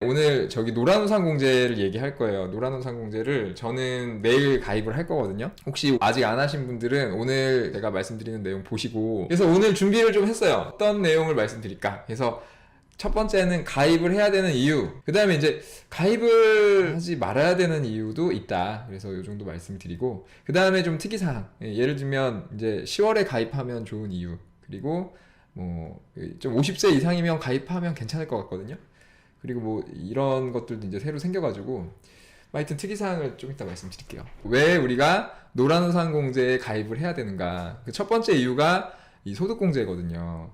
오늘 저기 노란우산공제를 얘기할 거예요. 노란우산공제를 저는 내일 가입을 할 거거든요. 혹시 아직 안 하신 분들은 오늘 제가 말씀드리는 내용 보시고, 그래서 오늘 준비를 좀 했어요. 어떤 내용을 말씀드릴까. 그래서 첫 번째는 가입을 해야 되는 이유, 그 다음에 이제 가입을 하지 말아야 되는 이유도 있다. 그래서 이 정도 말씀드리고, 그 다음에 좀 특이사항, 예를 들면 이제 10월에 가입하면 좋은 이유, 그리고 뭐 좀 50세 이상이면 가입하면 괜찮을 것 같거든요. 그리고 뭐 이런 것들도 이제 새로 생겨가지고, 하여튼 특이사항을 좀 이따 말씀드릴게요. 왜 우리가 노란우산공제에 가입을 해야 되는가. 그 첫 번째 이유가 이 소득공제거든요.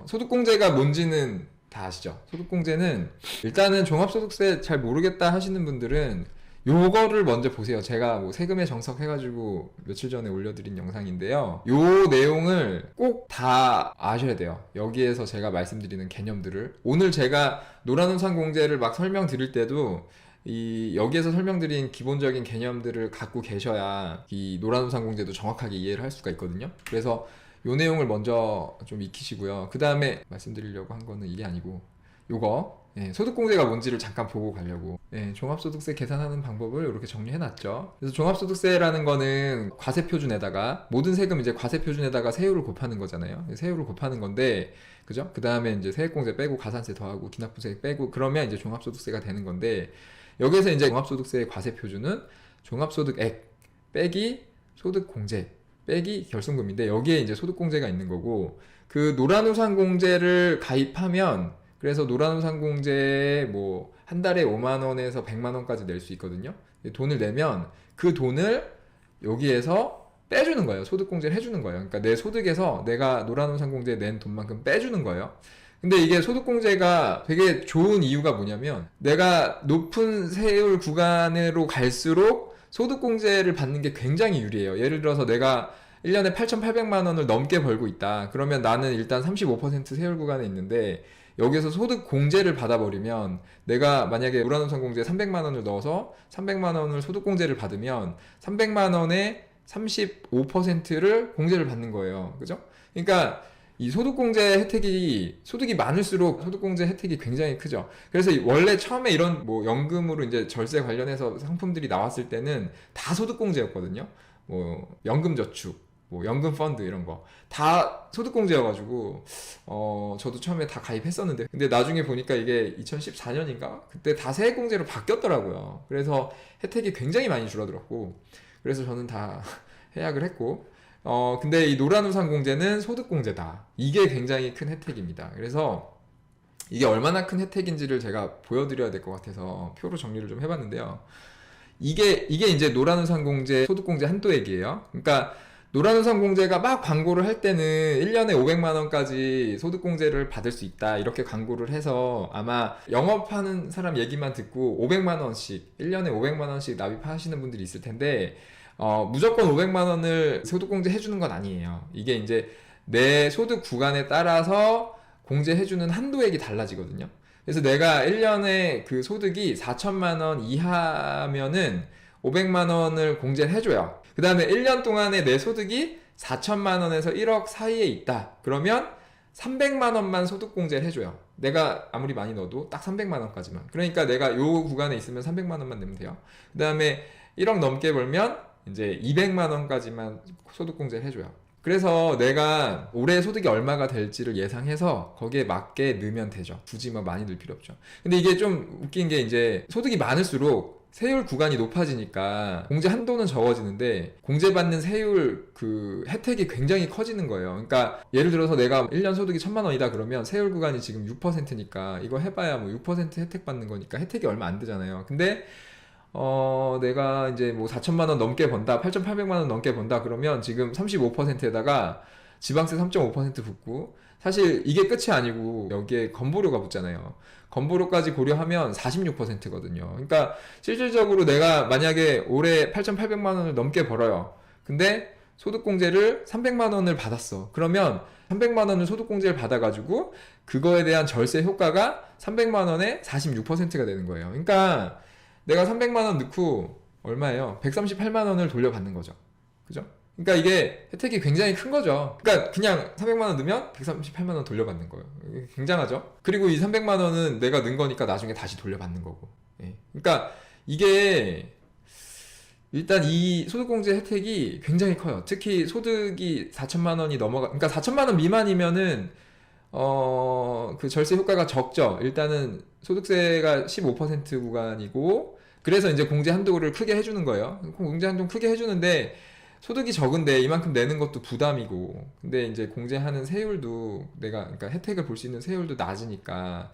소득공제가 뭔지는 다 아시죠? 소득공제는 일단은 종합소득세 잘 모르겠다 하시는 분들은 요거를 먼저 보세요. 제가 뭐 세금에 정석 해가지고 며칠 전에 올려드린 영상인데요. 요 내용을 꼭 다 아셔야 돼요. 여기에서 제가 말씀드리는 개념들을. 오늘 제가 노란우산공제를 막 설명드릴 때도 여기에서 설명드린 기본적인 개념들을 갖고 계셔야 이 노란우산공제도 정확하게 이해를 할 수가 있거든요. 그래서 요 내용을 먼저 좀 익히시고요. 그 다음에 말씀드리려고 한 거는 이게 아니고, 요거 소득공제가 뭔지를 잠깐 보고 가려고. 종합소득세 계산하는 방법을 이렇게 정리해놨죠. 그래서 종합소득세라는 거는 과세표준에다가, 모든 세금 이제 과세표준에다가 세율을 곱하는 거잖아요. 세율을 곱하는 건데, 그죠? 그 다음에 이제 세액공제 빼고 가산세 더하고 기납부세 빼고 그러면 이제 종합소득세가 되는 건데, 여기에서 이제 종합소득세의 과세표준은 종합소득액 빼기 소득공제 빼기 결손금인데, 여기에 이제 소득공제가 있는 거고, 그 노란우산공제를 가입하면, 그래서 노란우산공제에 뭐 한 달에 5만 원에서 100만 원까지 낼 수 있거든요. 돈을 내면 그 돈을 여기에서 빼주는 거예요. 소득공제를 해주는 거예요. 그러니까 내 소득에서 내가 노란우산공제에 낸 돈만큼 빼주는 거예요. 근데 이게 소득공제가 되게 좋은 이유가 뭐냐면, 내가 높은 세율 구간으로 갈수록 소득공제를 받는 게 굉장히 유리해요. 예를 들어서 내가 1년에 8,800만 원을 넘게 벌고 있다. 그러면 나는 일단 35% 세율 구간에 있는데, 여기서 소득공제를 받아버리면, 내가 만약에 노란우산공제에 300만 원을 넣어서 300만 원을 소득공제를 받으면 300만 원에 35%를 공제를 받는 거예요. 그죠? 그러니까 이 소득공제 혜택이, 소득이 많을수록 소득공제 혜택이 굉장히 크죠. 그래서 원래 처음에 이런 뭐 연금으로 이제 절세 관련해서 상품들이 나왔을 때는 다 소득공제였거든요. 뭐 연금저축, 뭐 연금펀드 이런 거 다 소득공제여가지고 저도 처음에 다 가입했었는데, 근데 나중에 보니까 이게 2014년인가 그때 다 세액공제로 바뀌었더라고요. 그래서 혜택이 굉장히 많이 줄어들었고, 그래서 저는 다 해약을 했고, 근데 이 노란우산공제는 소득공제다. 이게 굉장히 큰 혜택입니다. 그래서 이게 얼마나 큰 혜택인지를 제가 보여드려야 될 것 같아서 표로 정리를 좀 해봤는데요. 이게 이제 노란우산공제 소득공제 한도액이에요. 그러니까 노란우산공제가 막 광고를 할 때는 1년에 500만 원까지 소득공제를 받을 수 있다 이렇게 광고를 해서, 아마 영업하는 사람 얘기만 듣고 500만 원씩 1년에 500만 원씩 납입하시는 분들이 있을 텐데, 무조건 500만 원을 소득공제 해주는 건 아니에요. 이게 이제 내 소득 구간에 따라서 공제해주는 한도액이 달라지거든요. 그래서 내가 1년에 그 소득이 4천만 원 이하면은 500만 원을 공제를 해줘요. 그 다음에 1년 동안에 내 소득이 4천만 원에서 1억 사이에 있다. 그러면 300만 원만 소득공제를 해줘요. 내가 아무리 많이 넣어도 딱 300만 원까지만. 그러니까 내가 요 구간에 있으면 300만 원만 내면 돼요. 그 다음에 1억 넘게 벌면 이제 200만 원까지만 소득공제를 해줘요. 그래서 내가 올해 소득이 얼마가 될지를 예상해서 거기에 맞게 넣으면 되죠. 굳이 뭐 많이 넣을 필요 없죠. 근데 이게 좀 웃긴 게, 이제 소득이 많을수록 세율 구간이 높아지니까 공제 한도는 적어지는데 공제받는 세율 그 혜택이 굉장히 커지는 거예요. 그러니까 예를 들어서 내가 1년 소득이 1,000만 원이다 그러면 세율 구간이 지금 6%니까 이거 해봐야 뭐 6% 혜택 받는 거니까 혜택이 얼마 안 되잖아요. 근데 내가 이제 뭐 4천만 원 넘게 번다, 8,800만 원 넘게 번다 그러면 지금 35%에다가 지방세 3.5% 붙고, 사실 이게 끝이 아니고 여기에 건보료가 붙잖아요. 건보료까지 고려하면 46%거든요. 그러니까 실질적으로 내가 만약에 올해 8,800만 원을 넘게 벌어요. 근데 소득공제를 300만 원을 받았어. 그러면 300만 원을 소득공제를 받아가지고 그거에 대한 절세 효과가 300만 원에 46%가 되는 거예요. 그러니까 내가 300만 원 넣고 얼마예요? 138만 원을 돌려받는 거죠. 그죠? 그러니까 이게 혜택이 굉장히 큰 거죠. 그러니까 그냥 300만 원 넣으면 138만 원 돌려받는 거예요. 굉장하죠. 그리고 이 300만 원은 내가 넣은 거니까 나중에 다시 돌려받는 거고. 예. 그러니까 이게 일단 이 소득공제 혜택이 굉장히 커요. 특히 소득이 4천만 원이 그러니까 4천만 원 미만이면은 그 절세 효과가 적죠. 일단은 소득세가 15% 구간이고, 그래서 이제 공제 한도를 크게 해주는 거예요. 공제 한도 크게 해주는데, 소득이 적은데 이만큼 내는 것도 부담이고, 근데 이제 공제하는 세율도 그러니까 혜택을 볼 수 있는 세율도 낮으니까,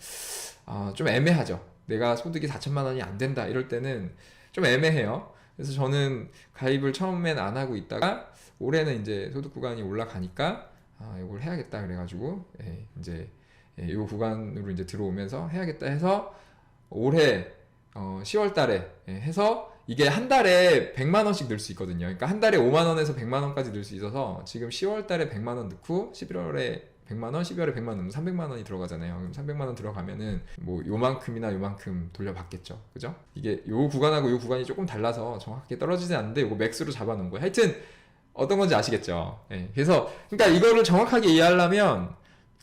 좀 애매하죠. 내가 소득이 4천만 원이 안 된다 이럴 때는 좀 애매해요. 그래서 저는 가입을 처음엔 안 하고 있다가, 올해는 이제 소득 구간이 올라가니까, 이걸 해야겠다 그래가지고 이제 이 구간으로 이제 들어오면서 해야겠다 해서 올해 10월 달에 해서, 이게 한 달에 100만 원씩 넣을 수 있거든요. 그러니까 한 달에 5만 원에서 100만 원까지 넣을 수 있어서, 지금 10월 달에 100만 원 넣고 11월에 100만 원, 12월에 100만 원 넣으면 300만 원이 들어가잖아요. 그럼 300만 원 들어가면은 뭐 요만큼이나 요만큼 돌려받겠죠. 그죠? 이게 요 구간하고 요 구간이 조금 달라서 정확하게 떨어지지 않는데, 요거 맥스로 잡아놓은 거예요. 하여튼 어떤 건지 아시겠죠? 예. 그래서 그러니까 이거를 정확하게 이해하려면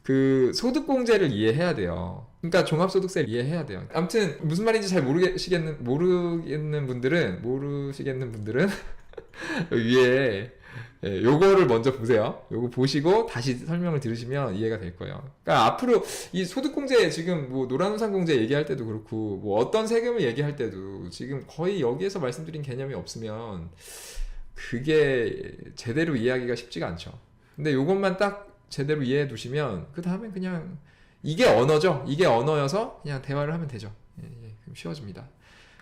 그 소득공제를 이해해야 돼요. 그러니까 종합소득세를 이해해야 돼요. 아무튼 무슨 말인지 잘 모르시겠는 분들은 위에 요거를 먼저 보세요. 요거 보시고 다시 설명을 들으시면 이해가 될 거예요. 그러니까 앞으로 이 소득공제, 지금 뭐 노란우산공제 얘기할 때도 그렇고, 뭐 어떤 세금을 얘기할 때도 지금 거의 여기에서 말씀드린 개념이 없으면 그게 제대로 이해하기가 쉽지가 않죠. 근데 요것만 딱 제대로 이해해 두시면 그 다음에 그냥 이게 언어죠. 이게 언어여서 그냥 대화를 하면 되죠. 그럼 쉬워집니다.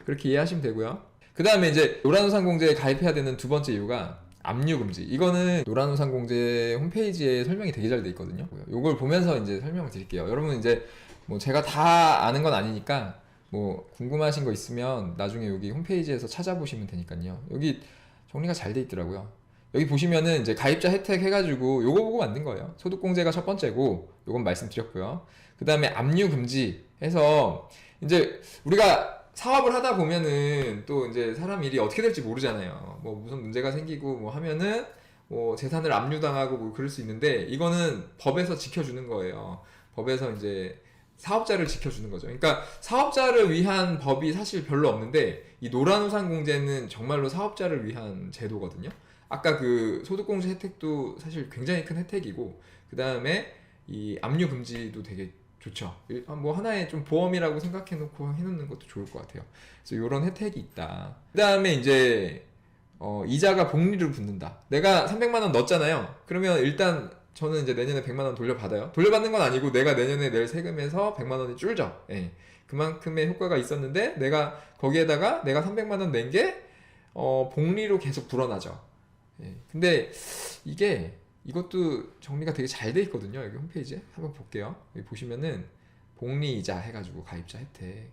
그렇게 이해하시면 되고요. 그 다음에 이제 노란우산공제에 가입해야 되는 두 번째 이유가 압류금지. 이거는 노란우산공제 홈페이지에 설명이 되게 잘 돼 있거든요. 요걸 보면서 이제 설명을 드릴게요. 여러분 이제 뭐 제가 다 아는 건 아니니까 뭐 궁금하신 거 있으면 나중에 여기 홈페이지에서 찾아보시면 되니까요. 여기 정리가 잘 돼 있더라고요. 여기 보시면은 이제 가입자 혜택 해가지고 요거 보고 만든 거예요. 소득공제가 첫 번째고, 요건 말씀드렸고요. 그 다음에 압류금지 해서, 이제 우리가 사업을 하다 보면은 또 이제 사람 일이 어떻게 될지 모르잖아요. 뭐 무슨 문제가 생기고 뭐 하면은 뭐 재산을 압류당하고 뭐 그럴 수 있는데, 이거는 법에서 지켜주는 거예요. 법에서 이제 사업자를 지켜주는 거죠. 그러니까 사업자를 위한 법이 사실 별로 없는데, 이 노란우산공제는 정말로 사업자를 위한 제도거든요. 아까 그 소득공제 혜택도 사실 굉장히 큰 혜택이고, 그 다음에 이 압류금지도 되게 좋죠. 뭐 하나의 좀 보험이라고 생각해놓고 해놓는 것도 좋을 것 같아요. 그래서 이런 혜택이 있다. 그 다음에 이제 이자가 복리를 붙는다. 내가 300만 원 넣었잖아요. 그러면 일단 저는 이제 내년에 100만 원 돌려받아요. 돌려받는 건 아니고 내가 내년에 낼 세금에서 100만 원이 줄죠. 예. 그만큼의 효과가 있었는데, 내가 거기에다가 내가 300만 원 낸 게 복리로 계속 불어나죠. 예. 근데 이것도 정리가 되게 잘 돼 있거든요. 여기 홈페이지에 한번 볼게요. 여기 보시면은 복리이자 해가지고 가입자 혜택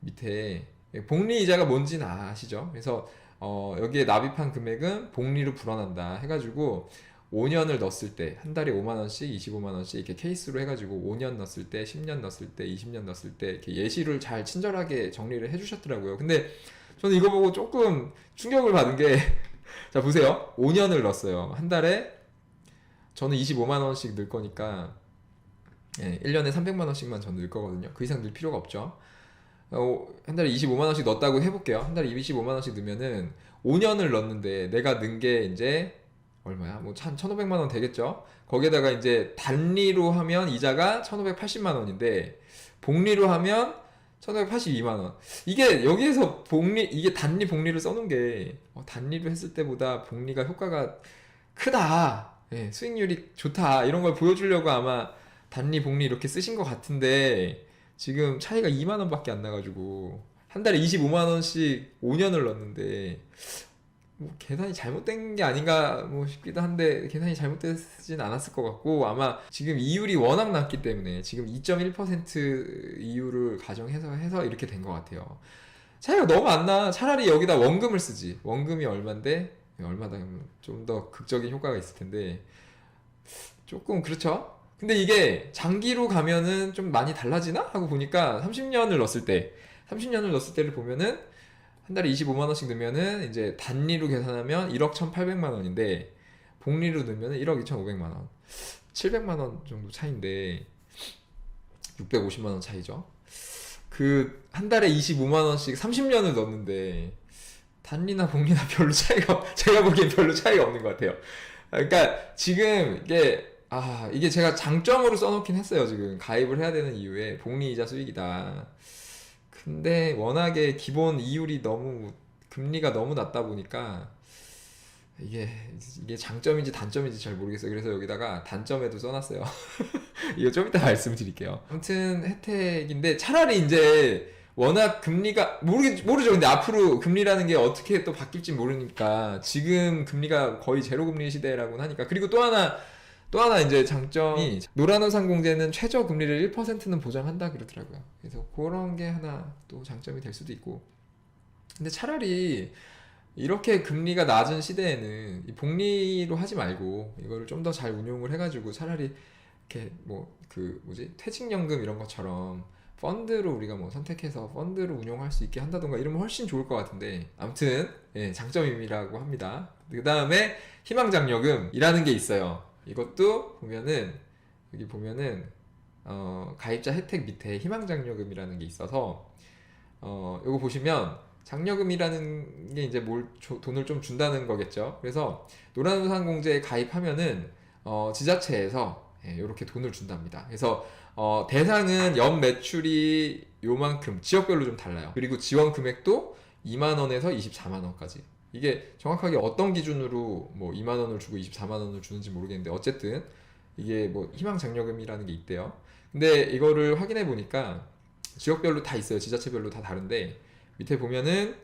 밑에 복리이자가 뭔지는 아시죠? 그래서 여기에 납입한 금액은 복리로 불어난다 해가지고 5년을 넣었을 때 한 달에 5만 원씩, 25만 원씩 이렇게 케이스로 해가지고 5년 넣었을 때, 10년 넣었을 때, 20년 넣었을 때 이렇게 예시를 잘 친절하게 정리를 해주셨더라고요. 근데 저는 이거 보고 조금 충격을 받은 게 자 보세요. 5년을 넣었어요. 한 달에 저는 25만 원씩 넣을 거니까 1년에 300만 원씩만 저는 넣을 거거든요. 그 이상 넣을 필요가 없죠. 한 달에 25만 원씩 넣었다고 해볼게요. 한 달에 25만 원씩 넣으면은 5년을 넣었는데 내가 넣은 게 이제 얼마야? 뭐 1,500만 원 되겠죠? 거기에다가 이제 단리로 하면 이자가 1,580만 원인데 복리로 하면 1,582만 원. 이게 여기에서 이게 단리 복리를 써놓은 게 단리로 했을 때보다 복리가 효과가 크다. 예, 수익률이 좋다. 이런 걸 보여주려고 아마 단리 복리 이렇게 쓰신 것 같은데, 지금 차이가 2만 원밖에 안 나가지고 한 달에 25만 원씩 5년을 넣었는데 뭐 계산이 잘못된 게 아닌가 뭐 싶기도 한데, 계산이 잘못되진 않았을 것 같고, 아마 지금 이율이 워낙 낮기 때문에 지금 2.1% 이율을 가정해서 이렇게 된 것 같아요. 차이가 너무 안 나. 차라리 여기다 원금을 쓰지. 원금이 얼만데 얼마다 좀 더 극적인 효과가 있을 텐데 조금 그렇죠. 근데 이게 장기로 가면은 좀 많이 달라지나 하고 보니까 30년을 넣었을 때를 보면은 한 달에 25만 원씩 넣으면은 이제 단리로 계산하면 1억 1,800만 원인데 복리로 넣으면 1억 2,500만 원, 700만 원 정도 차이인데 650만 원 차이죠. 그 한 달에 25만 원씩 30년을 넣는데 단리나 복리나 별로 차이가 제가 보기엔 별로 차이가 없는 것 같아요. 그러니까 지금 이게 제가 장점으로 써놓긴 했어요. 지금 가입을 해야 되는 이유에 복리이자 수익이다. 근데 워낙에 기본 이율이 너무 금리가 너무 낮다 보니까 이게 장점인지 단점인지 잘 모르겠어요. 그래서 여기다가 단점에도 써놨어요. 이거 좀 이따 말씀드릴게요. 아무튼 혜택인데 차라리 이제 워낙 금리가 모르죠. 근데 앞으로 금리라는 게 어떻게 또 바뀔지 모르니까 지금 금리가 거의 제로 금리 시대라고 하니까. 그리고 또 하나 이제 장점이 노란우산공제는 최저 금리를 1%는 보장한다 그러더라고요. 그래서 그런 게 하나 또 장점이 될 수도 있고. 근데 차라리 이렇게 금리가 낮은 시대에는 이 복리로 하지 말고 이거를 좀 더 잘 운용을 해가지고 차라리 이렇게 퇴직연금 이런 것처럼 펀드로 우리가 뭐 선택해서 펀드로 운용할 수 있게 한다던가 이러면 훨씬 좋을 것 같은데, 아무튼 장점임이라고 합니다. 그 다음에 희망장려금이라는 게 있어요. 이것도 보면은 여기 보면은 가입자 혜택 밑에 희망장려금이라는 게 있어서 이거 보시면 장려금이라는 게 이제 돈을 좀 준다는 거겠죠. 그래서 노란우산공제에 가입하면은 지자체에서 이렇게 돈을 준답니다. 그래서 대상은 연 매출이 요만큼, 지역별로 좀 달라요. 그리고 지원 금액도 2만 원에서 24만 원까지. 이게 정확하게 어떤 기준으로 뭐 2만 원을 주고 24만 원을 주는지 모르겠는데 어쨌든 이게 뭐 희망장려금이라는 게 있대요. 근데 이거를 확인해 보니까 지역별로 다 있어요. 지자체별로 다 다른데 밑에 보면은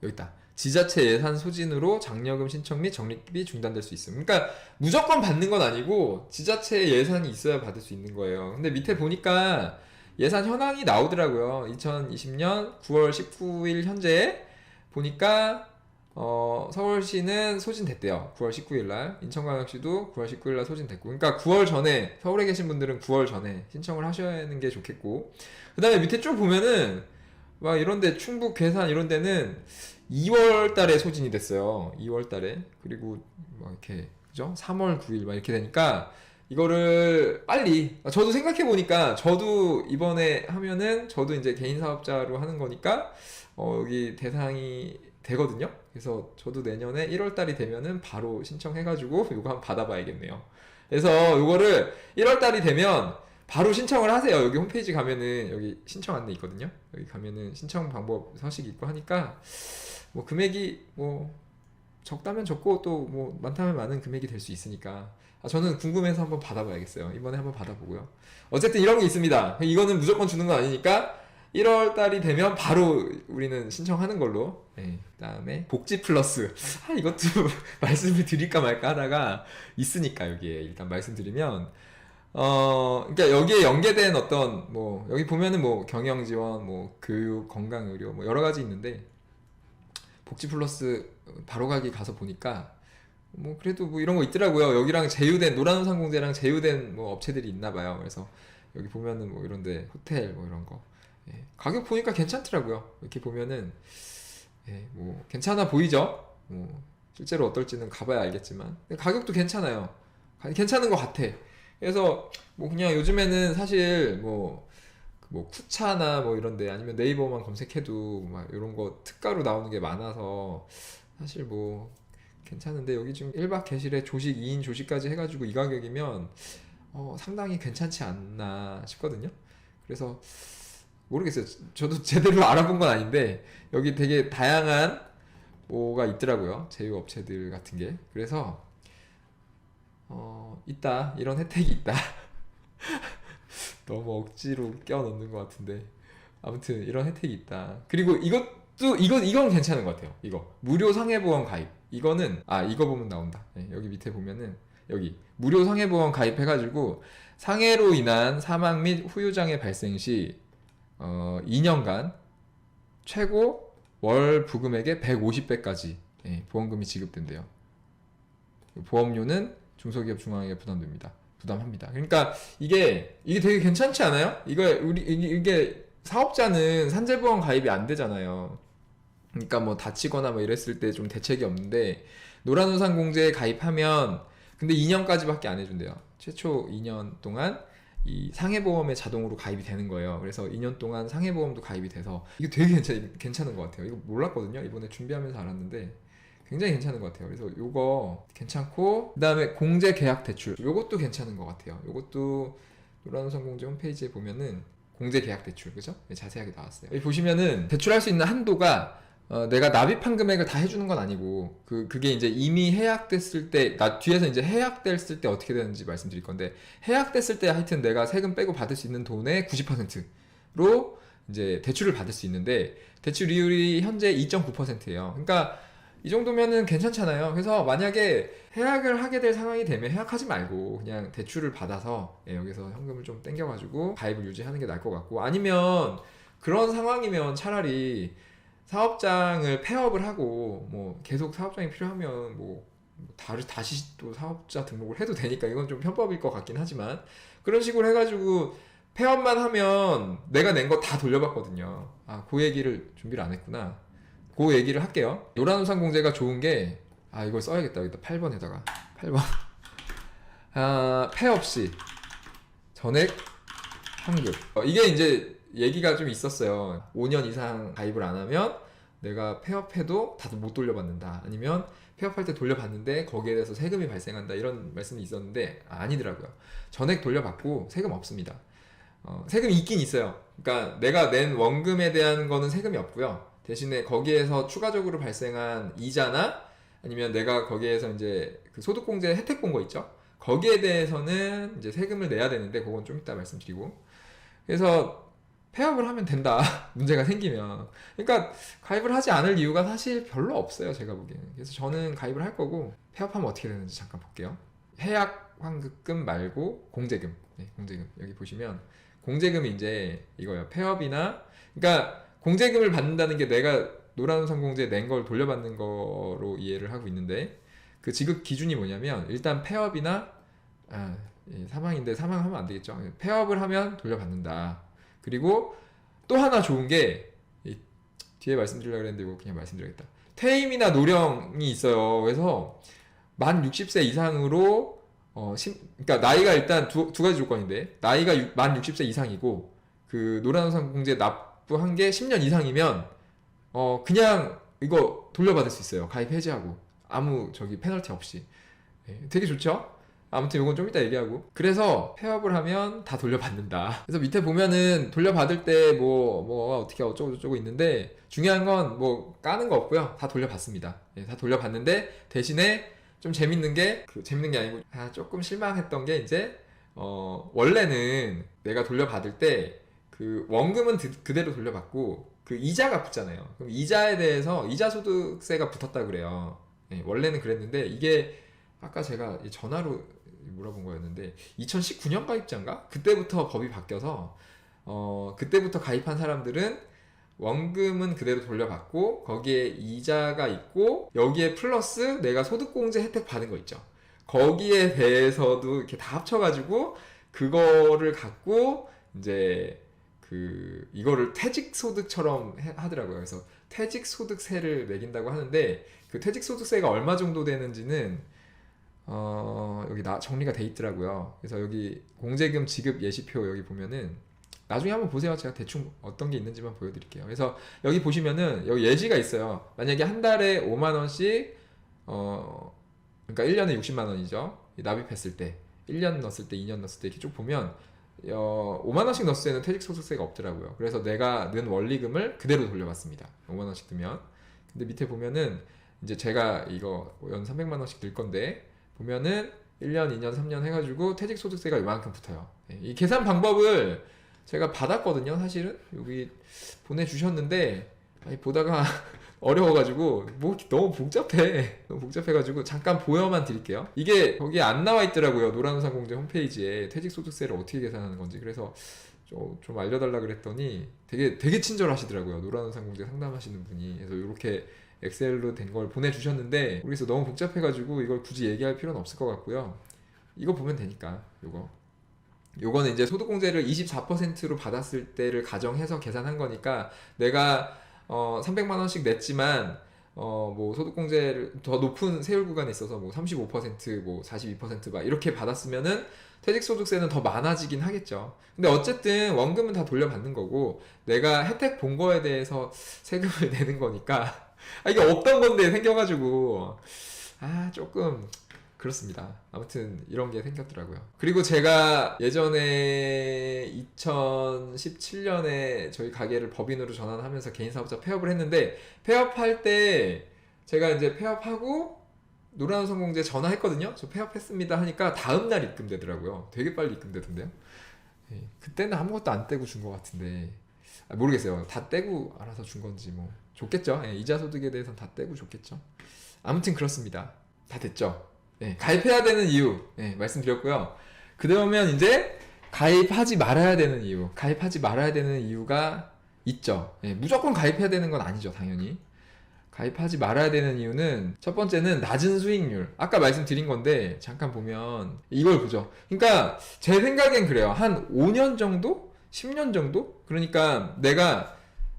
여기 있다. 지자체 예산 소진으로 장려금 신청 및 적립이 중단될 수 있음. 그러니까 무조건 받는 건 아니고 지자체 예산이 있어야 받을 수 있는 거예요. 근데 밑에 보니까 예산 현황이 나오더라고요. 2020년 9월 19일 현재 보니까 서울시는 소진됐대요. 9월 19일 날. 인천광역시도 9월 19일 날 소진됐고. 그러니까 9월 전에, 서울에 계신 분들은 9월 전에 신청을 하셔야 하는 게 좋겠고. 그 다음에 밑에 쭉 보면은 막 이런데 충북 괴산 이런 데는 2월 달에 소진이 됐어요. 2월 달에. 그리고 막 이렇게 그죠? 3월 9일 막 이렇게 되니까 이거를 빨리, 저도 생각해 보니까 저도 이번에 하면은 저도 이제 개인 사업자로 하는 거니까 여기 대상이 되거든요. 그래서 저도 내년에 1월 달이 되면은 바로 신청해 가지고 이거 한번 받아봐야겠네요. 그래서 이거를 1월 달이 되면 바로 신청을 하세요. 여기 홈페이지 가면은 여기 신청 안내 있거든요. 여기 가면은 신청 방법 서식이 있고 하니까 뭐 금액이 뭐 적다면 적고 또 뭐 많다면 많은 금액이 될 수 있으니까 저는 궁금해서 한번 받아봐야겠어요. 이번에 한번 받아보고요. 어쨌든 이런 게 있습니다. 이거는 무조건 주는 건 아니니까 1월 달이 되면 바로 우리는 신청하는 걸로. 그다음에 복지 플러스. 이것도 말씀을 드릴까 말까 하다가 있으니까 여기에 일단 말씀드리면 그러니까 여기에 연계된 어떤 뭐 여기 보면은 뭐 경영 지원, 뭐 교육, 건강 의료 뭐 여러 가지 있는데 복지 플러스 바로가기 가서 보니까 뭐 그래도 뭐 이런 거 있더라고요. 여기랑 제휴된 노란우산공제랑 제휴된 뭐 업체들이 있나 봐요. 그래서 여기 보면은 뭐 이런데 호텔 뭐 이런 거 가격 보니까 괜찮더라고요. 이렇게 보면은 뭐 괜찮아 보이죠? 뭐 실제로 어떨지는 가봐야 알겠지만 가격도 괜찮아요. 괜찮은 것 같아. 그래서 뭐 그냥 요즘에는 사실 뭐 쿠차나 뭐 이런데 아니면 네이버만 검색해도 막 이런 거 특가로 나오는 게 많아서 사실 뭐 괜찮은데 여기 지금 1박 개실에 조식 2인 조식까지 해가지고 이 가격이면 상당히 괜찮지 않나 싶거든요. 그래서 모르겠어요. 저도 제대로 알아본 건 아닌데 여기 되게 다양한 뭐가 있더라고요. 제휴 업체들 같은 게. 그래서 있다. 이런 혜택이 있다. 너무 억지로 껴넣는 것 같은데 아무튼 이런 혜택이 있다. 그리고 이건 괜찮은 것 같아요. 이거 무료 상해보험 가입. 이거는 이거 보면 나온다. 여기 밑에 보면은 여기 무료 상해보험 가입해가지고 상해로 인한 사망 및 후유장애 발생 시 2년간 최고 월 부금액의 150배까지 보험금이 지급된대요. 보험료는 중소기업 중앙회가 부담합니다. 그러니까 이게 되게 괜찮지 않아요? 이게 사업자는 산재보험 가입이 안 되잖아요. 그러니까 뭐 다치거나 뭐 이랬을 때 좀 대책이 없는데 노란우산공제에 가입하면 근데 2년까지밖에 안 해준대요. 최초 2년 동안 이 상해보험에 자동으로 가입이 되는 거예요. 그래서 2년 동안 상해보험도 가입이 돼서 이게 되게 괜찮은 것 같아요. 이거 몰랐거든요. 이번에 준비하면서 알았는데 굉장히 괜찮은 것 같아요. 그래서 요거 괜찮고, 그 다음에 공제 계약 대출 요것도 괜찮은 것 같아요. 요것도 노란우산공제 홈페이지에 보면은 공제 계약 대출, 그죠? 네, 자세하게 나왔어요. 여기 보시면은 대출할 수 있는 한도가 내가 납입한 금액을 다 해주는 건 아니고 그게 이제 이미 해약됐을 때, 나 뒤에서 이제 해약됐을 때 어떻게 되는지 말씀드릴 건데, 해약됐을 때 하여튼 내가 세금 빼고 받을 수 있는 돈의 90%로 이제 대출을 받을 수 있는데, 대출이율이 현재 2.9%예요. 그러니까 이 정도면은 괜찮잖아요. 그래서 만약에 해약을 하게 될 상황이 되면 해약하지 말고 그냥 대출을 받아서 여기서 현금을 좀 땡겨가지고 가입을 유지하는 게 나을 것 같고, 아니면 그런 상황이면 차라리 사업장을 폐업을 하고 뭐 계속 사업장이 필요하면 뭐 다시 또 사업자 등록을 해도 되니까, 이건 좀 편법일 것 같긴 하지만 그런 식으로 해가지고 폐업만 하면 내가 낸 거 다 돌려받거든요. 그 얘기를 준비를 안 했구나. 그 얘기를 할게요. 노란우산공제가 좋은 게, 이걸 써야겠다. 여기다 8번에다가 8번 폐업 시 전액 환급. 이게 이제 얘기가 좀 있었어요. 5년 이상 가입을 안 하면 내가 폐업해도 다들 못 돌려받는다, 아니면 폐업할 때 돌려받는데 거기에 대해서 세금이 발생한다, 이런 말씀이 있었는데 아니더라고요. 전액 돌려받고 세금 없습니다. 세금이 있긴 있어요. 그러니까 내가 낸 원금에 대한 거는 세금이 없고요. 대신에 거기에서 추가적으로 발생한 이자나 아니면 내가 거기에서 이제 그 소득공제 혜택 본 거 있죠? 거기에 대해서는 이제 세금을 내야 되는데, 그건 좀 이따 말씀드리고. 그래서 폐업을 하면 된다. 문제가 생기면. 그러니까 가입을 하지 않을 이유가 사실 별로 없어요, 제가 보기에는. 그래서 저는 가입을 할 거고, 폐업하면 어떻게 되는지 잠깐 볼게요. 해약 환급금 말고 공제금. 네, 공제금. 여기 보시면 공제금이 이제 이거예요. 폐업이나, 그러니까 공제금을 받는다는 게 내가 노란우산공제 낸 걸 돌려받는 거로 이해를 하고 있는데, 그 지급 기준이 뭐냐면, 일단 폐업이나 사망인데 사망하면 안 되겠죠. 폐업을 하면 돌려받는다. 그리고 또 하나 좋은 게, 뒤에 말씀드리려고 했는데 이거 그냥 말씀드리겠다. 퇴임이나 노령이 있어요. 그래서 만 60세 이상으로 그러니까 나이가 일단 두 가지 조건인데, 나이가 만 60세 이상이고 그 노란우산공제 납부한 게 10년 이상이면 그냥 이거 돌려받을 수 있어요. 가입 해지하고 아무 페널티 없이. 되게 좋죠? 아무튼 이건 좀 이따 얘기하고. 그래서 폐업을 하면 다 돌려받는다. 그래서 밑에 보면은 돌려받을 때 뭐 어떻게 어쩌고 있는데, 중요한 건 뭐 까는 거 없고요. 다 돌려받습니다. 다 돌려받는데, 대신에 좀 재밌는 게 아니고 조금 실망했던 게, 이제 원래는 내가 돌려받을 때 그 원금은 그대로 돌려받고 그 이자가 붙잖아요. 그럼 이자에 대해서 이자 소득세가 붙었다 그래요. 원래는 그랬는데, 이게 아까 제가 전화로 물어본 거였는데 2019년 가입자인가? 그때부터 법이 바뀌어서 그때부터 가입한 사람들은 원금은 그대로 돌려받고 거기에 이자가 있고, 여기에 플러스 내가 소득공제 혜택 받은 거 있죠. 거기에 대해서도 이렇게 다 합쳐가지고 그거를 갖고 이제 이거를 퇴직소득처럼 하더라고요. 그래서 퇴직소득세를 매긴다고 하는데, 그 퇴직소득세가 얼마 정도 되는지는 여기 정리가 돼 있더라고요. 그래서 여기 공제금 지급 예시표 여기 보면은, 나중에 한번 보세요. 제가 대충 어떤 게 있는지만 보여드릴게요. 그래서 여기 보시면은 여기 예시가 있어요. 만약에 한 달에 5만원씩 그러니까 1년에 60만원이죠. 납입했을 때 1년 넣었을 때 2년 넣었을 때 이렇게 쭉 보면 5만원씩 넣었을 때는 퇴직소득세가 없더라고요. 그래서 내가 는 원리금을 그대로 돌려받습니다. 5만원씩 넣으면. 근데 밑에 보면은 이제 제가 이거 연 300만원씩 들 건데, 보면은 1년, 2년, 3년 해가지고 퇴직소득세가 이만큼 붙어요. 이 계산 방법을 제가 받았거든요. 사실은 여기 보내주셨는데 보다가 어려워가지고 너무 복잡해가지고 잠깐 보여만 드릴게요. 이게 거기에 안 나와 있더라고요. 노란우산공제 홈페이지에 퇴직소득세를 어떻게 계산하는 건지. 그래서 좀 알려달라 그랬더니 되게 친절하시더라고요. 노란우산공제 상담하시는 분이. 그래서 이렇게 엑셀로 된 걸 보내주셨는데, 그래서 너무 복잡해가지고 이걸 굳이 얘기할 필요는 없을 것 같고요. 이거 보면 되니까. 요거는 이제 소득공제를 24%로 받았을 때를 가정해서 계산한 거니까, 내가 300만원씩 냈지만 뭐 소득공제를 더 높은 세율 구간에 있어서 뭐 35%, 뭐 42%막 이렇게 받았으면은 퇴직소득세는 더 많아지긴 하겠죠. 근데 어쨌든 원금은 다 돌려받는 거고 내가 혜택 본 거에 대해서 세금을 내는 거니까 이게 없던 건데 생겨가지고 조금 그렇습니다. 아무튼 이런 게 생겼더라고요. 그리고 제가 예전에 2017년에 저희 가게를 법인으로 전환하면서 개인사업자 폐업을 했는데 폐업할 때 제가 이제 폐업하고 노란우선공제 전화했거든요. 저 폐업했습니다 하니까 다음날 입금되더라고요. 되게 빨리 입금되던데요. 그때는 아무것도 안 떼고 준 것 같은데 모르겠어요. 다 떼고 알아서 준 건지 뭐 좋겠죠. 이자 소득에 대해서는 다 떼고 좋겠죠. 아무튼 그렇습니다. 다 됐죠. 가입해야 되는 이유 말씀드렸고요. 그러면 이제 가입하지 말아야 되는 이유, 가입하지 말아야 되는 이유가 있죠. 무조건 가입해야 되는 건 아니죠, 당연히. 가입하지 말아야 되는 이유는 첫 번째는 낮은 수익률. 아까 말씀드린 건데 잠깐 보면 이걸 보죠. 그러니까 제 생각엔 그래요. 한 5년 정도? 10년 정도? 그러니까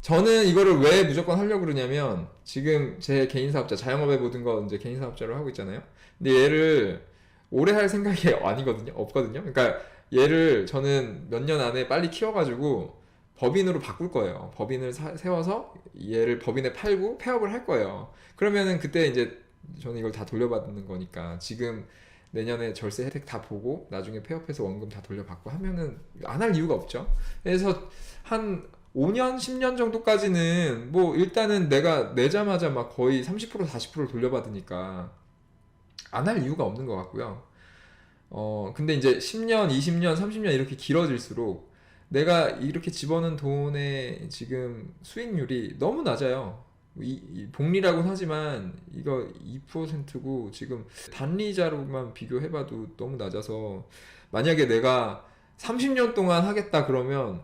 저는 이거를 왜 무조건 하려고 그러냐면 지금 제 개인 사업자, 자영업의 모든 거 이제 개인 사업자로 하고 있잖아요. 근데 얘를 오래 할 생각이 없거든요. 그러니까 얘를 저는 몇 년 안에 빨리 키워가지고 법인으로 바꿀 거예요. 법인을 세워서 얘를 법인에 팔고 폐업을 할 거예요. 그러면은 그때 이제 저는 이걸 다 돌려받는 거니까 지금 내년에 절세 혜택 다 보고 나중에 폐업해서 원금 다 돌려받고 하면은 안 할 이유가 없죠. 그래서 한 5년, 10년 정도까지는 뭐 일단은 내가 내자마자 막 거의 30% 40%를 돌려받으니까 안 할 이유가 없는 것 같고요. 근데 이제 10년, 20년, 30년 이렇게 길어질수록 내가 이렇게 집어넣은 돈의 지금 수익률이 너무 낮아요. 복리라고는 하지만 이거 2%고 지금 단리자로만 비교해봐도 너무 낮아서 만약에 내가 30년 동안 하겠다 그러면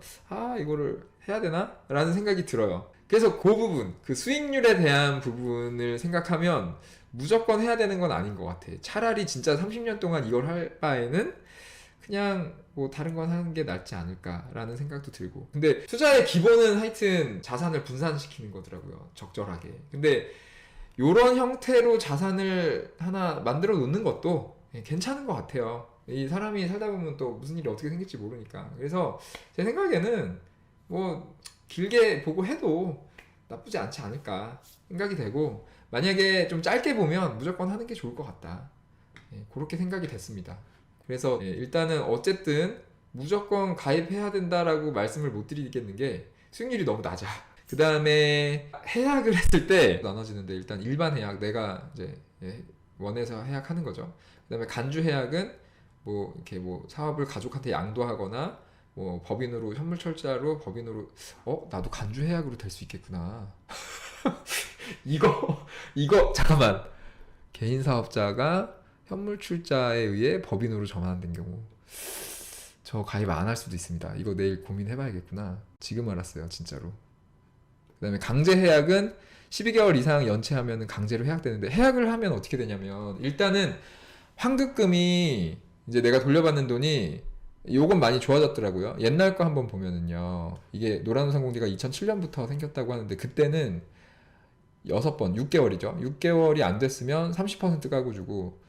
이거를 해야 되나? 라는 생각이 들어요. 그래서 그 부분, 그 수익률에 대한 부분을 생각하면 무조건 해야 되는 건 아닌 것 같아. 차라리 진짜 30년 동안 이걸 할 바에는 그냥 뭐 다른 건 하는 게 낫지 않을까라는 생각도 들고. 근데 투자의 기본은 하여튼 자산을 분산시키는 거더라고요. 적절하게. 근데 요런 형태로 자산을 하나 만들어 놓는 것도 괜찮은 것 같아요. 이 사람이 살다 보면 또 무슨 일이 어떻게 생길지 모르니까. 그래서 제 생각에는 뭐 길게 보고 해도 나쁘지 않지 않을까 생각이 되고, 만약에 좀 짧게 보면 무조건 하는 게 좋을 것 같다. 그렇게 생각이 됐습니다. 그래서 일단은 어쨌든 무조건 가입해야 된다라고 말씀을 못 드리겠는 게 수익률이 너무 낮아. 그 다음에 해약을 했을 때 나눠지는데, 일단 일반 해약, 내가 이제 원해서 해약하는 거죠. 그 다음에 간주 해약은 뭐 이렇게 뭐 사업을 가족한테 양도하거나 뭐 법인으로 현물철자로 법인으로 나도 간주 해약으로 될 수 있겠구나. 이거 잠깐만, 개인 사업자가 현물 출자에 의해 법인으로 전환된 경우 저 가입 안 할 수도 있습니다. 이거 내일 고민해봐야겠구나. 지금 알았어요, 진짜로. 그 다음에 강제 해약은 12개월 이상 연체하면 강제로 해약되는데, 해약을 하면 어떻게 되냐면 일단은 환급금이 이제 내가 돌려받는 돈이 요건 많이 좋아졌더라고요. 옛날 거 한번 보면은요, 이게 노란우선공제가 2007년부터 생겼다고 하는데 그때는 6번 6개월이죠. 6개월이 안 됐으면 30% 까고 주고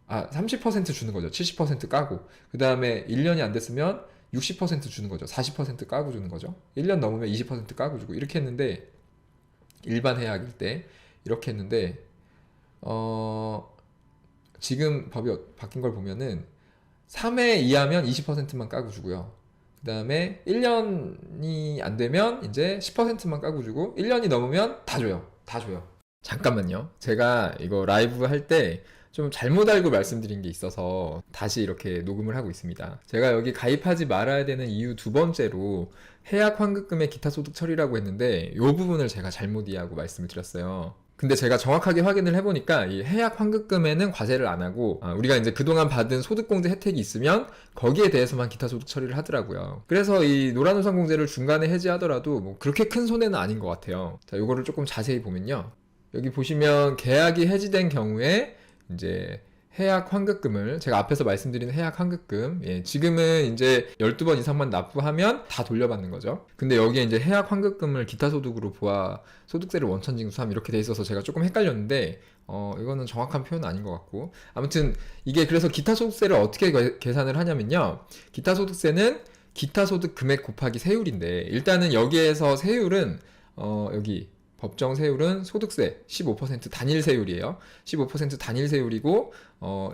30% 주는 거죠. 70% 까고. 그 다음에 1년이 안 됐으면 60% 주는 거죠. 40% 까고 주는 거죠. 1년 넘으면 20% 까고 주고 이렇게 했는데, 일반 해약일 때 이렇게 했는데 지금 법이 바뀐 걸 보면은 3회 이하면 20%만 까고 주고요. 그 다음에 1년이 안 되면 이제 10%만 까고 주고 1년이 넘으면 다 줘요. 다 줘요. 잠깐만요. 제가 이거 라이브 할 때 좀 잘못 알고 말씀드린 게 있어서 다시 이렇게 녹음을 하고 있습니다. 제가 여기 가입하지 말아야 되는 이유 두 번째로 해약 환급금의 기타 소득 처리라고 했는데, 이 부분을 제가 잘못 이해하고 말씀을 드렸어요. 근데 제가 정확하게 확인을 해보니까 이 해약 환급금에는 과세를 안 하고 우리가 이제 그동안 받은 소득공제 혜택이 있으면 거기에 대해서만 기타 소득 처리를 하더라고요. 그래서 이 노란우선공제를 중간에 해지하더라도 뭐 그렇게 큰 손해는 아닌 것 같아요. 자, 요거를 조금 자세히 보면요, 여기 보시면 계약이 해지된 경우에 이제 해약 환급금을 제가 앞에서 말씀드린 해약 환급금, 예, 지금은 이제 12번 이상만 납부하면 다 돌려받는 거죠. 근데 여기에 이제 해약 환급금을 기타 소득으로 보아 소득세를 원천 징수함 이렇게 돼 있어서 제가 조금 헷갈렸는데 이거는 정확한 표현은 아닌 것 같고, 아무튼 이게 그래서 기타 소득세를 어떻게 계산을 하냐면요, 기타 소득세는 기타 소득 금액 곱하기 세율인데, 일단은 여기에서 세율은 여기 법정 세율은 소득세 15% 단일 세율이에요. 15% 단일 세율이고,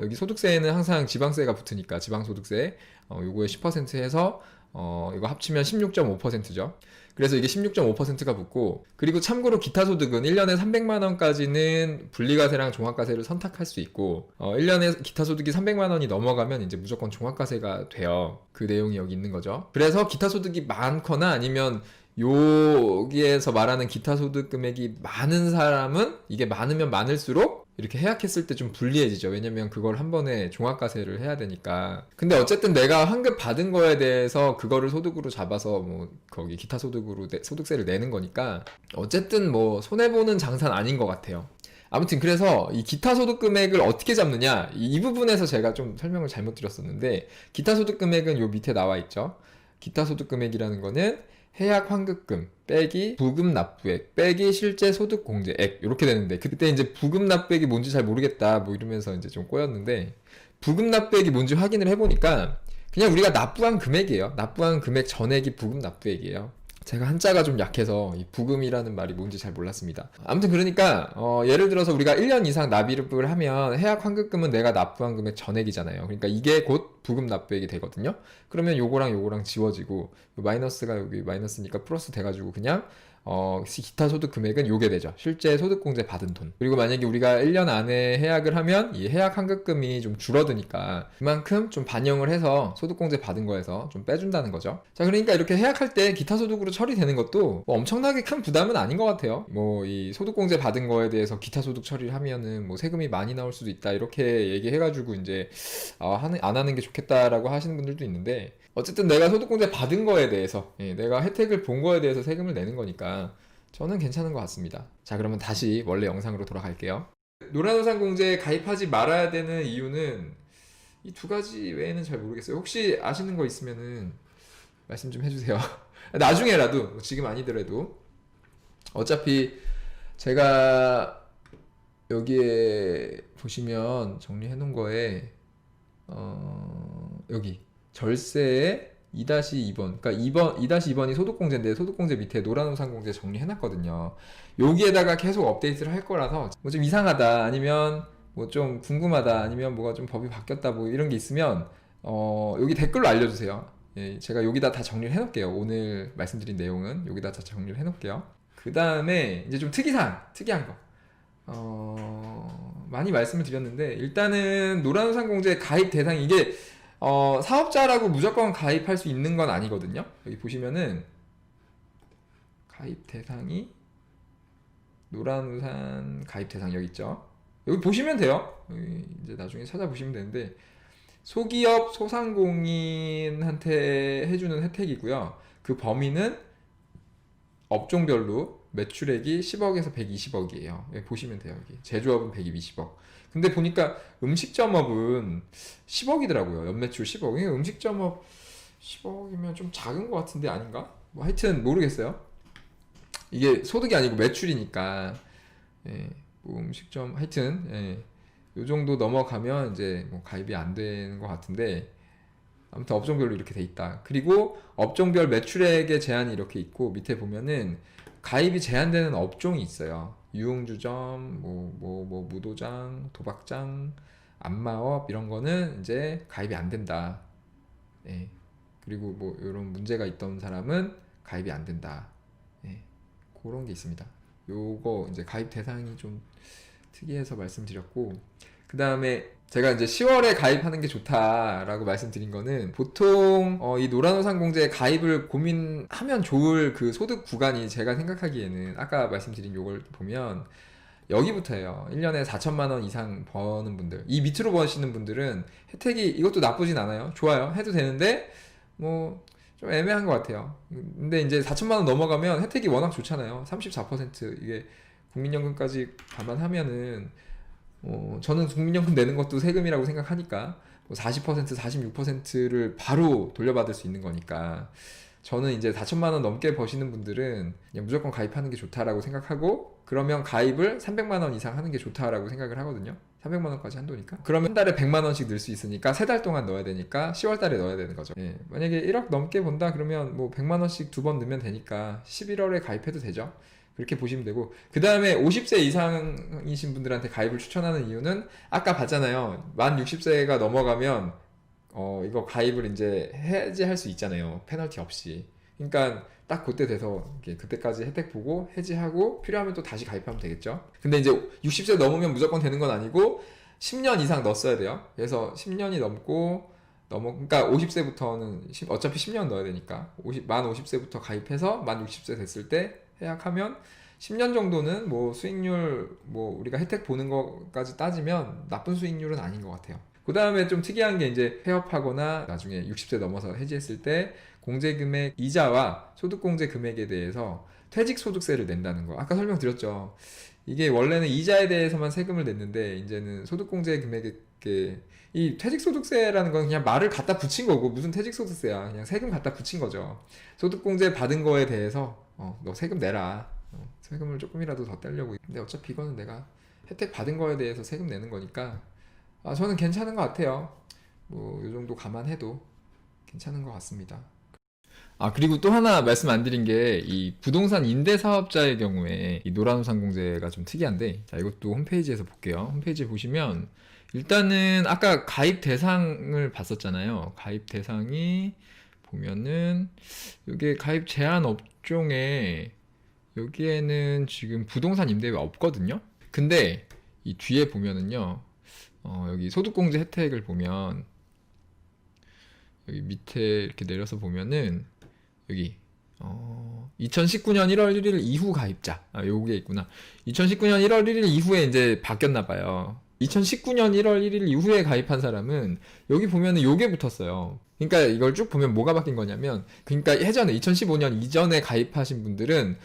여기 소득세에는 항상 지방세가 붙으니까 지방소득세, 요거에 10% 해서, 이거 합치면 16.5%죠. 그래서 이게 16.5%가 붙고, 그리고 참고로 기타 소득은 1년에 300만원까지는 분리과세랑 종합과세를 선택할 수 있고, 1년에 기타 소득이 300만원이 넘어가면 이제 무조건 종합과세가 돼요. 그 내용이 여기 있는 거죠. 그래서 기타 소득이 많거나 아니면 여기에서 말하는 기타 소득 금액이 많은 사람은 이게 많으면 많을수록 이렇게 해약했을 때 좀 불리해지죠. 왜냐면 그걸 한 번에 종합과세를 해야 되니까. 근데 어쨌든 내가 환급 받은 거에 대해서 그거를 소득으로 잡아서 뭐 거기 기타 소득으로 소득세를 내는 거니까 어쨌든 뭐 손해보는 장사는 아닌 것 같아요. 아무튼 그래서 이 기타 소득 금액을 어떻게 잡느냐, 이 부분에서 제가 좀 설명을 잘못 드렸었는데, 기타 소득 금액은 요 밑에 나와 있죠. 기타 소득 금액이라는 거는 해약 환급금 빼기 부금 납부액 빼기 실제 소득 공제액 이렇게 되는데, 그때 이제 부금 납부액이 뭔지 잘 모르겠다 뭐 이러면서 이제 좀 꼬였는데, 부금 납부액이 뭔지 확인을 해보니까 그냥 우리가 납부한 금액이에요. 납부한 금액 전액이 부금 납부액이에요. 제가 한자가 좀 약해서 이 부금이라는 말이 뭔지 잘 몰랐습니다. 아무튼 그러니까 예를 들어서 우리가 1년 이상 납입을 하면 해약 환급금은 내가 납부한 금액 전액이잖아요. 그러니까 이게 곧 부금 납부액이 되거든요. 그러면 요거랑 요거랑 지워지고, 마이너스가 여기 마이너스니까 플러스 돼가지고 그냥 기타 소득 금액은 요게 되죠. 실제 소득공제 받은 돈. 그리고 만약에 우리가 1년 안에 해약을 하면 이 해약 환급금이 좀 줄어드니까 그만큼 좀 반영을 해서 소득공제 받은 거에서 좀 빼준다는 거죠. 자, 그러니까 이렇게 해약할 때 기타 소득으로 처리되는 것도 뭐 엄청나게 큰 부담은 아닌 것 같아요. 뭐 이 소득공제 받은 거에 대해서 기타 소득 처리를 하면은 뭐 세금이 많이 나올 수도 있다 이렇게 얘기해가지고 이제 안 하는 게 좋겠다라고 하시는 분들도 있는데, 어쨌든 내가 소득공제 받은 거에 대해서, 내가 혜택을 본 거에 대해서 세금을 내는 거니까 저는 괜찮은 것 같습니다. 자, 그러면 다시 원래 영상으로 돌아갈게요. 노란우산공제에 가입하지 말아야 되는 이유는 이 두 가지 외에는 잘 모르겠어요. 혹시 아시는 거 있으면은 말씀 좀 해주세요. 나중에라도, 지금 아니더라도. 어차피 제가 여기에 보시면 정리해 놓은 거에 여기 절세의 2-2번, 그러니까 2-2번이 소득공제인데 소득공제 밑에 노란우산공제 정리해놨거든요. 여기에다가 계속 업데이트를 할 거라서 뭐 좀 이상하다, 아니면 뭐 좀 궁금하다, 아니면 뭐가 좀 법이 바뀌었다 뭐 이런 게 있으면 여기 댓글로 알려주세요. 예, 제가 여기다 다 정리를 해놓을게요. 오늘 말씀드린 내용은 여기다 다 정리를 해놓을게요. 그 다음에 이제 좀 특이한 거 많이 말씀을 드렸는데, 일단은 노란우산공제 가입 대상이 이게 사업자라고 무조건 가입할 수 있는 건 아니거든요. 여기 보시면은 가입 대상이 노란우산 가입 대상 여기 있죠. 여기 보시면 돼요. 여기 이제 나중에 찾아보시면 되는데, 소기업 소상공인한테 해주는 혜택이고요. 그 범위는 업종별로 매출액이 10억에서 120억이에요. 여기 보시면 돼요. 여기 제조업은 120억. 근데 보니까 음식점업은 10억이더라고요. 연매출 10억. 음식점업 10억이면 좀 작은 것 같은데 아닌가? 뭐 하여튼 모르겠어요. 이게 소득이 아니고 매출이니까. 예, 뭐 음식점 하여튼 요 정도 넘어가면 이제 뭐 가입이 안 되는 것 같은데, 아무튼 업종별로 이렇게 돼 있다. 그리고 업종별 매출액의 제한이 이렇게 있고, 밑에 보면은 가입이 제한되는 업종이 있어요. 유흥주점, 무도장, 도박장, 안마업 이런 거는 이제 가입이 안 된다. 예. 그리고 뭐 이런 문제가 있던 사람은 가입이 안 된다. 예. 그런 게 있습니다. 요거 이제 가입 대상이 좀 특이해서 말씀드렸고, 그 다음에 제가 이제 10월에 가입하는 게 좋다라고 말씀드린 거는, 보통 이 노란우산공제에 가입을 고민하면 좋을 그 소득 구간이 제가 생각하기에는 아까 말씀드린 요걸 보면 여기부터예요. 1년에 4천만 원 이상 버는 분들, 이 밑으로 버시는 분들은 혜택이 이것도 나쁘진 않아요. 좋아요. 해도 되는데 뭐 좀 애매한 것 같아요. 근데 이제 4천만 원 넘어가면 혜택이 워낙 좋잖아요. 34% 이게 국민연금까지 감안하면은 저는 국민연금 내는 것도 세금이라고 생각하니까 뭐 40%, 46%를 바로 돌려받을 수 있는 거니까 저는 이제 4천만 원 넘게 버시는 분들은 그냥 무조건 가입하는 게 좋다라고 생각하고 그러면 가입을 300만 원 이상 하는 게 좋다라고 생각을 하거든요. 300만 원까지 한도니까. 그러면 한 달에 100만 원씩 넣을 수 있으니까 3달 동안 넣어야 되니까 10월 달에 넣어야 되는 거죠. 예, 만약에 1억 넘게 번다 그러면 뭐 100만 원씩 두 번 넣으면 되니까 11월에 가입해도 되죠. 그렇게 보시면 되고 그 다음에 50세 이상이신 분들한테 가입을 추천하는 이유는 아까 봤잖아요. 만 60세가 넘어가면 이거 가입을 이제 해지할 수 있잖아요. 페널티 없이. 그러니까 딱 그때 돼서 그때까지 혜택 보고 해지하고 필요하면 또 다시 가입하면 되겠죠. 근데 이제 60세 넘으면 무조건 되는 건 아니고 10년 이상 넣었어야 돼요. 그래서 10년이 넘고 그러니까 50세부터는 어차피 10년 넣어야 되니까 만 50세부터 가입해서 만 60세 됐을 때 해약하면 10년 정도는 뭐 수익률 뭐 우리가 혜택 보는 것까지 따지면 나쁜 수익률은 아닌 것 같아요. 그 다음에 좀 특이한 게 이제 폐업하거나 나중에 60세 넘어서 해지했을 때 공제금액 이자와 소득공제 금액에 대해서 퇴직소득세를 낸다는 거. 아까 설명드렸죠. 이게 원래는 이자에 대해서만 세금을 냈는데 이제는 소득공제 금액에 이 퇴직소득세라는 건 그냥 말을 갖다 붙인 거고 무슨 퇴직소득세야. 그냥 세금 갖다 붙인 거죠. 소득공제 받은 거에 대해서 너 세금 내라. 세금을 조금이라도 더 떼려고. 근데 어차피 이거는 내가 혜택 받은 거에 대해서 세금 내는 거니까 저는 괜찮은 것 같아요. 뭐 이 정도 감안해도 괜찮은 것 같습니다. 그리고 또 하나 말씀 안 드린 게 이 부동산 임대 사업자의 경우에 이 노란우산공제가 좀 특이한데 자 이것도 홈페이지에서 볼게요. 홈페이지 보시면 일단은 아까 가입 대상을 봤었잖아요. 가입 대상이 보면은 이게 가입 제한 업종에 여기에는 지금 부동산 임대가 없거든요. 근데 이 뒤에 보면은요. 여기 소득공제 혜택을 보면 여기 밑에 이렇게 내려서 보면은 여기 2019년 1월 1일 이후 가입자 요게 있구나. 2019년 1월 1일 이후에 이제 바뀌었나 봐요. 2019년 1월 1일 이후에 가입한 사람은 여기 보면은 요게 붙었어요. 그러니까 이걸 쭉 보면 뭐가 바뀐 거냐면 그러니까 예전에 2015년 이전에 가입하신 분들은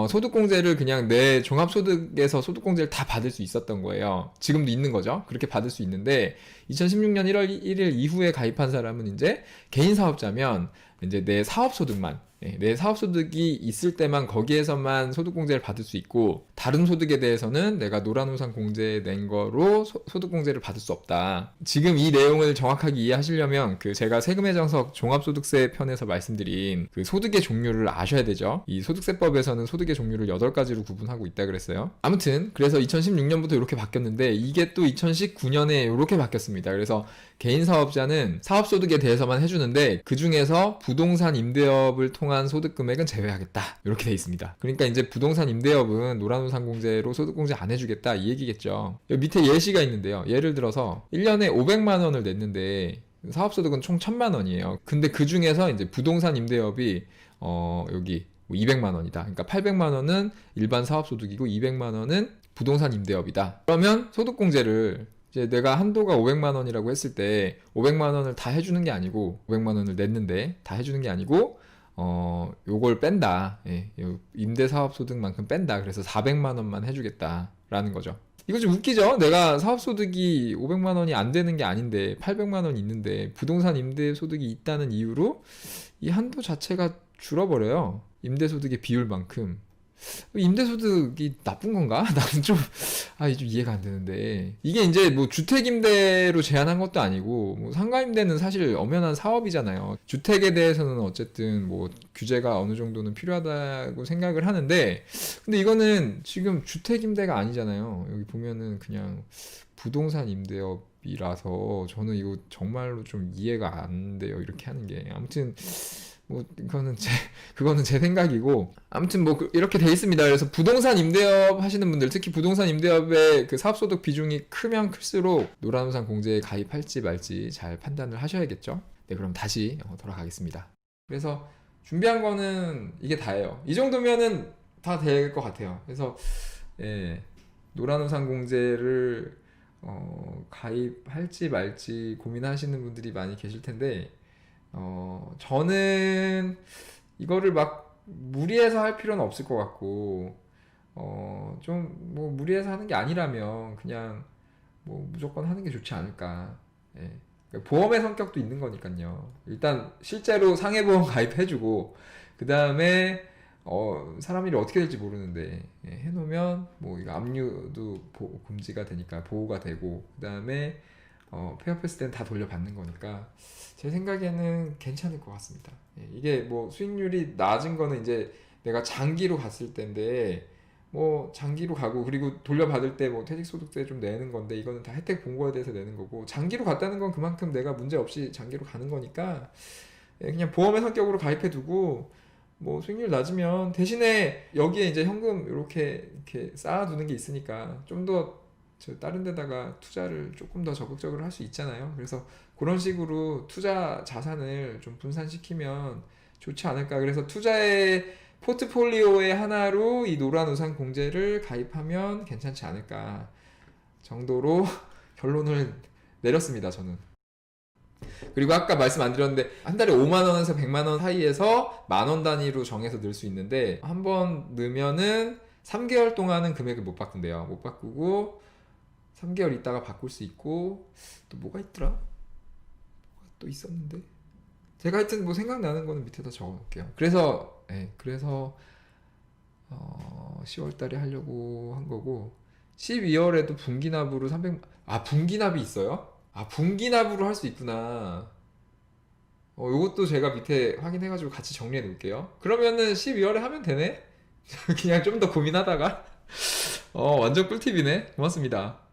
소득공제를 그냥 내 종합소득에서 소득공제를 다 받을 수 있었던 거예요. 지금도 있는 거죠. 그렇게 받을 수 있는데 2016년 1월 1일 이후에 가입한 사람은 이제 개인 사업자면 이제 내 사업소득만 내 사업소득이 있을 때만 거기에서만 소득공제를 받을 수 있고 다른 소득에 대해서는 내가 노란우산 공제 낸 거로 소득공제를 받을 수 없다. 지금 이 내용을 정확하게 이해하시려면 제가 세금의 정석 종합소득세 편에서 말씀드린 그 소득의 종류를 아셔야 되죠. 이 소득세법에서는 소득의 종류를 8가지로 구분하고 있다 그랬어요. 아무튼 그래서 2016년부터 이렇게 바뀌었는데 이게 또 2019년에 이렇게 바뀌었습니다. 그래서 개인 사업자는 사업소득에 대해서만 해주는데 그 중에서 부동산 임대업을 통한 소득금액은 제외하겠다 이렇게 돼 있습니다. 그러니까 이제 부동산 임대업은 노란우산공제로 소득공제 안 해주겠다 이 얘기겠죠. 여기 밑에 예시가 있는데요. 예를 들어서 1년에 500만 원을 냈는데 사업소득은 총 1000만 원이에요. 근데 그 중에서 이제 부동산 임대업이 여기 200만 원이다. 그러니까 800만 원은 일반 사업소득이고 200만 원은 부동산 임대업이다. 그러면 소득공제를 이제 내가 한도가 500만 원이라고 했을 때 500만 원을 다 해주는 게 아니고 500만 원을 냈는데 다 해주는 게 아니고 요걸 뺀다. 예, 임대사업소득만큼 뺀다. 그래서 400만 원만 해주겠다라는 거죠. 이거 좀 웃기죠? 내가 사업소득이 500만 원이 안 되는 게 아닌데 800만 원이 있는데 부동산 임대소득이 있다는 이유로 이 한도 자체가 줄어버려요. 임대소득의 비율만큼. 임대소득이 나쁜 건가? 나는 좀 이해가 안 되는데. 이게 이제 뭐 주택임대로 제한한 것도 아니고, 뭐 상가임대는 사실 엄연한 사업이잖아요. 주택에 대해서는 어쨌든 뭐 규제가 어느 정도는 필요하다고 생각을 하는데, 근데 이거는 지금 주택임대가 아니잖아요. 여기 보면은 그냥 부동산 임대업이라서 저는 이거 정말로 좀 이해가 안 돼요. 이렇게 하는 게. 아무튼, 뭐 그거는 제 생각이고 아무튼 뭐 이렇게 돼 있습니다. 그래서 부동산 임대업 하시는 분들 특히 부동산 임대업의 그 사업소득 비중이 크면 클수록 노란우산 공제에 가입할지 말지 잘 판단을 하셔야겠죠. 네, 그럼 다시 돌아가겠습니다. 그래서 준비한 거는 이게 다예요. 이 정도면은 다 될 것 같아요. 그래서 노란우산 공제를 가입할지 말지 고민하시는 분들이 많이 계실 텐데 저는 이거를 막 무리해서 할 필요는 없을 것 같고, 좀 뭐 무리해서 하는 게 아니라면 그냥 뭐 무조건 하는 게 좋지 않을까. 예. 그러니까 보험의 성격도 있는 거니까요. 일단 실제로 상해보험 가입해주고 그 다음에 사람 일이 어떻게 될지 모르는데 해놓으면 뭐 이거 압류도 금지가 되니까 보호가 되고 그 다음에 폐업했을 때는 다 돌려받는 거니까 제 생각에는 괜찮을 것 같습니다. 이게 뭐 수익률이 낮은 거는 이제 내가 장기로 갔을 때인데 뭐 장기로 가고 그리고 돌려받을 때 뭐 퇴직소득세 좀 내는 건데 이거는 다 혜택 본 거에 대해서 내는 거고 장기로 갔다는 건 그만큼 내가 문제 없이 장기로 가는 거니까 그냥 보험의 성격으로 가입해 두고 뭐 수익률 낮으면 대신에 여기에 이제 현금 이렇게 쌓아두는 게 있으니까 좀 더 다른 데다가 투자를 조금 더 적극적으로 할 수 있잖아요. 그래서 그런 식으로 투자 자산을 좀 분산시키면 좋지 않을까. 그래서 투자의 포트폴리오의 하나로 이 노란우산 공제를 가입하면 괜찮지 않을까 정도로 결론을 내렸습니다, 저는. 그리고 아까 말씀 안 드렸는데 한 달에 5만 원에서 100만 원 사이에서 만원 단위로 정해서 넣을 수 있는데 한 번 넣으면은 3개월 동안은 금액을 못 바꾼대요. 못 바꾸고 3개월 있다가 바꿀 수 있고 또 뭐가 있더라? 뭐가 또 있었는데 제가 하여튼 뭐 생각나는 거는 밑에다 적어놓을게요. 그래서 10월 달에 하려고 한 거고 12월에도 분기납으로 300. 분기납이 있어요? 분기납으로 할 수 있구나. 요것도 제가 밑에 확인해가지고 같이 정리해 놓을게요. 그러면은 12월에 하면 되네? 그냥 좀 더 고민하다가 완전 꿀팁이네. 고맙습니다.